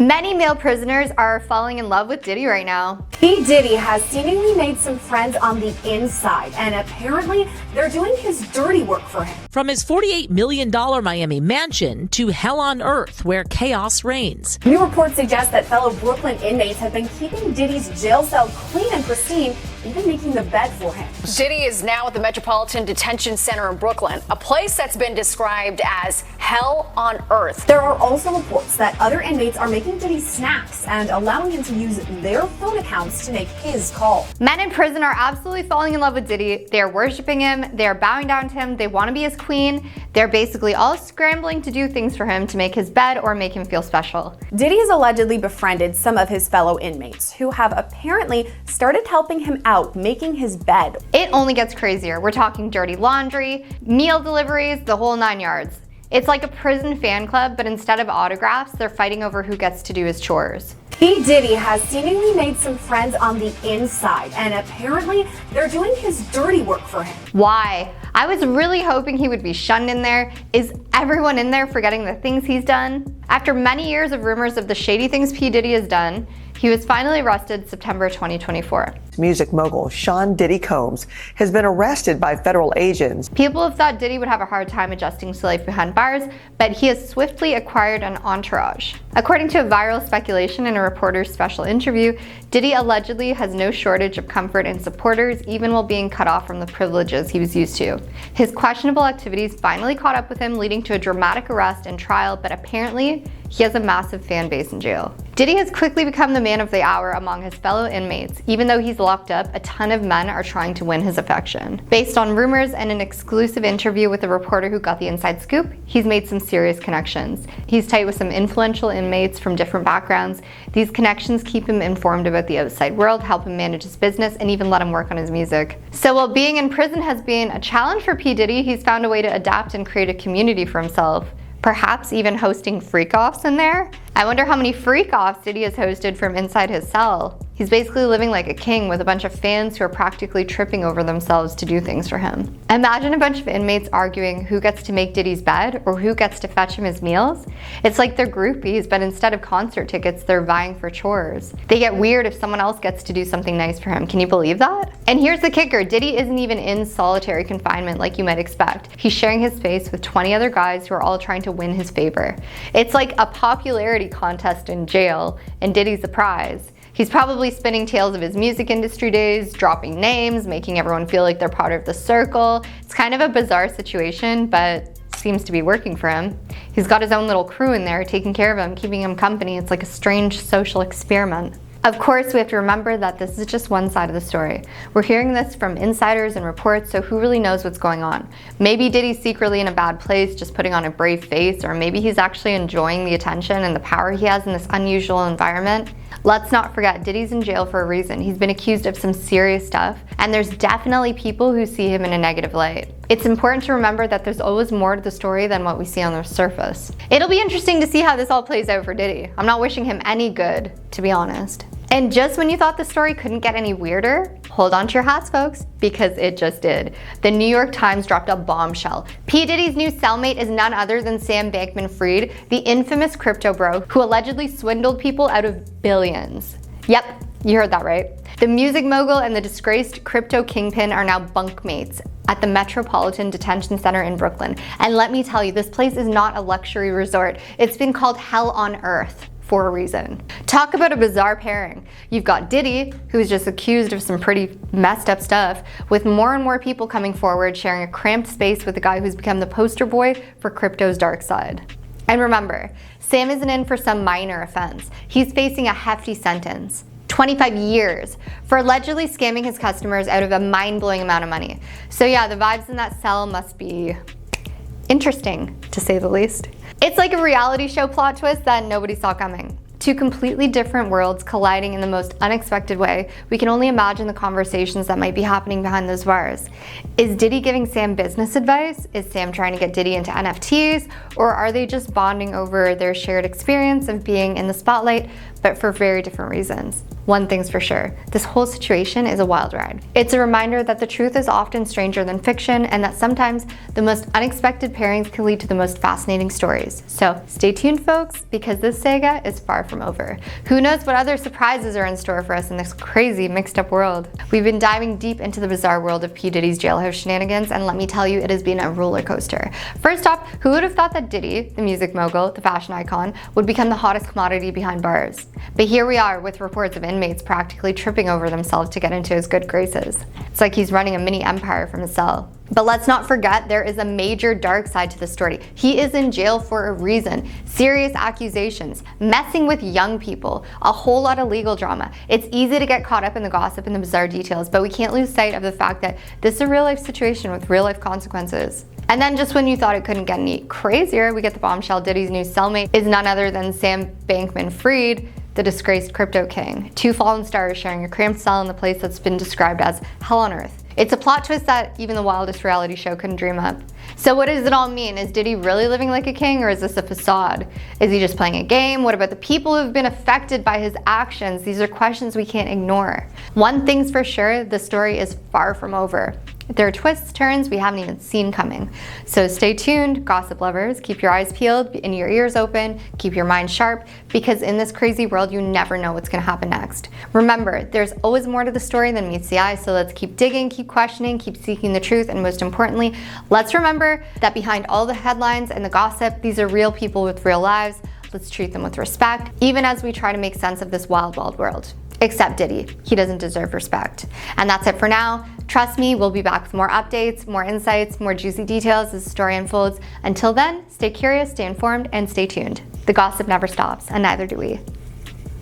Many male prisoners are falling in love with Diddy right now. P. Diddy has seemingly made some friends on the inside, and apparently they're doing his dirty work for him. From his $48 million Miami mansion to hell on earth where chaos reigns. New reports suggest that fellow Brooklyn inmates have been keeping Diddy's jail cell clean and pristine, even making the bed for him. Diddy is now at the Metropolitan Detention Center in Brooklyn, a place that's been described as hell on earth. There are also reports that other inmates are making Diddy snacks and allowing him to use their phone accounts to make his call. Men in prison are absolutely falling in love with Diddy. They are worshiping him, they are bowing down to him, they want to be his queen. They're basically all scrambling to do things for him to make his bed or make him feel special. Diddy has allegedly befriended some of his fellow inmates who have apparently started helping him out making his bed. It only gets crazier. We're talking dirty laundry, meal deliveries, the whole 9 yards. It's like a prison fan club, but instead of autographs, they're fighting over who gets to do his chores. P. Diddy has seemingly made some friends on the inside, and apparently they're doing his dirty work for him. Why? I was really hoping he would be shunned in there. Is everyone in there forgetting the things he's done? After many years of rumors of the shady things P. Diddy has done, he was finally arrested September 2024. Music mogul Sean Diddy Combs has been arrested by federal agents. People have thought Diddy would have a hard time adjusting to life behind bars, but he has swiftly acquired an entourage. According to a viral speculation in a reporter's special interview, Diddy allegedly has no shortage of comfort and supporters, even while being cut off from the privileges he was used to. His questionable activities finally caught up with him, leading to a dramatic arrest and trial, but apparently he has a massive fan base in jail. Diddy has quickly become the man of the hour among his fellow inmates. Even though he's locked up, a ton of men are trying to win his affection. Based on rumors and an exclusive interview with a reporter who got the inside scoop, he's made some serious connections. He's tight with some influential inmates from different backgrounds. These connections keep him informed about the outside world, help him manage his business, and even let him work on his music. So while being in prison has been a challenge for P. Diddy, he's found a way to adapt and create a community for himself. Perhaps even hosting freak-offs in there? I wonder how many freak-offs Diddy has hosted from inside his cell. He's basically living like a king with a bunch of fans who are practically tripping over themselves to do things for him. Imagine a bunch of inmates arguing who gets to make Diddy's bed or who gets to fetch him his meals. It's like they're groupies, but instead of concert tickets, they're vying for chores. They get weird if someone else gets to do something nice for him. Can you believe that? And here's the kicker, Diddy isn't even in solitary confinement like you might expect. He's sharing his space with 20 other guys who are all trying to win his favor. It's like a popularity contest in jail, and Diddy's the prize. He's probably spinning tales of his music industry days, dropping names, making everyone feel like they're part of the circle. It's kind of a bizarre situation, but seems to be working for him. He's got his own little crew in there taking care of him, keeping him company. It's like a strange social experiment. Of course, we have to remember that this is just one side of the story. We're hearing this from insiders and reports, so who really knows what's going on? Maybe Diddy's secretly in a bad place, just putting on a brave face, or maybe he's actually enjoying the attention and the power he has in this unusual environment. Let's not forget, Diddy's in jail for a reason. He's been accused of some serious stuff, and there's definitely people who see him in a negative light. It's important to remember that there's always more to the story than what we see on the surface. It'll be interesting to see how this all plays out for Diddy. I'm not wishing him any good, to be honest. And just when you thought the story couldn't get any weirder, hold on to your hats, folks, because it just did. The New York Times dropped a bombshell. P. Diddy's new cellmate is none other than Sam Bankman-Fried, the infamous crypto bro who allegedly swindled people out of billions. Yep, you heard that right. The music mogul and the disgraced crypto kingpin are now bunkmates at the Metropolitan Detention Center in Brooklyn. And let me tell you, this place is not a luxury resort. It's been called hell on earth for a reason. Talk about a bizarre pairing. You've got Diddy, who's just accused of some pretty messed up stuff, with more and more people coming forward sharing a cramped space with the guy who's become the poster boy for crypto's dark side. And remember, Sam isn't in for some minor offense. He's facing a hefty sentence. 25 years for allegedly scamming his customers out of a mind-blowing amount of money. So yeah, the vibes in that cell must be interesting, to say the least. It's like a reality show plot twist that nobody saw coming. Two completely different worlds colliding in the most unexpected way. We can only imagine the conversations that might be happening behind those bars. Is Diddy giving Sam business advice? Is Sam trying to get Diddy into NFTs? Or are they just bonding over their shared experience of being in the spotlight, but for very different reasons? One thing's for sure, this whole situation is a wild ride. It's a reminder that the truth is often stranger than fiction, and that sometimes the most unexpected pairings can lead to the most fascinating stories. So stay tuned, folks, because this saga is far from from over. Who knows what other surprises are in store for us in this crazy mixed up world. We've been diving deep into the bizarre world of P. Diddy's jailhouse shenanigans, and let me tell you, it has been a roller coaster. First off, who would have thought that Diddy, the music mogul, the fashion icon, would become the hottest commodity behind bars? But here we are with reports of inmates practically tripping over themselves to get into his good graces. It's like he's running a mini empire from his cell. But let's not forget, there is a major dark side to the story. He is in jail for a reason. Serious accusations, messing with young people, a whole lot of legal drama. It's easy to get caught up in the gossip and the bizarre details, but we can't lose sight of the fact that this is a real life situation with real life consequences. And then just when you thought it couldn't get any crazier, we get the bombshell Diddy's new cellmate is none other than Sam Bankman-Fried, the disgraced crypto king. Two fallen stars sharing a cramped cell in the place that's been described as hell on earth. It's a plot twist that even the wildest reality show couldn't dream up. So what does it all mean? Is Diddy really living like a king, or is this a facade? Is he just playing a game? What about the people who've been affected by his actions? These are questions we can't ignore. One thing's for sure, the story is far from over. There are twists, turns we haven't even seen coming. So stay tuned, gossip lovers. Keep your eyes peeled and your ears open. Keep your mind sharp, because in this crazy world, you never know what's gonna happen next. Remember, there's always more to the story than meets the eye, so let's keep digging, keep questioning, keep seeking the truth, and most importantly, let's remember that behind all the headlines and the gossip, these are real people with real lives. Let's treat them with respect, even as we try to make sense of this wild, wild world. Except Diddy, he doesn't deserve respect. And that's it for now. Trust me, we'll be back with more updates, more insights, more juicy details as the story unfolds. Until then, stay curious, stay informed, and stay tuned. The gossip never stops, and neither do we.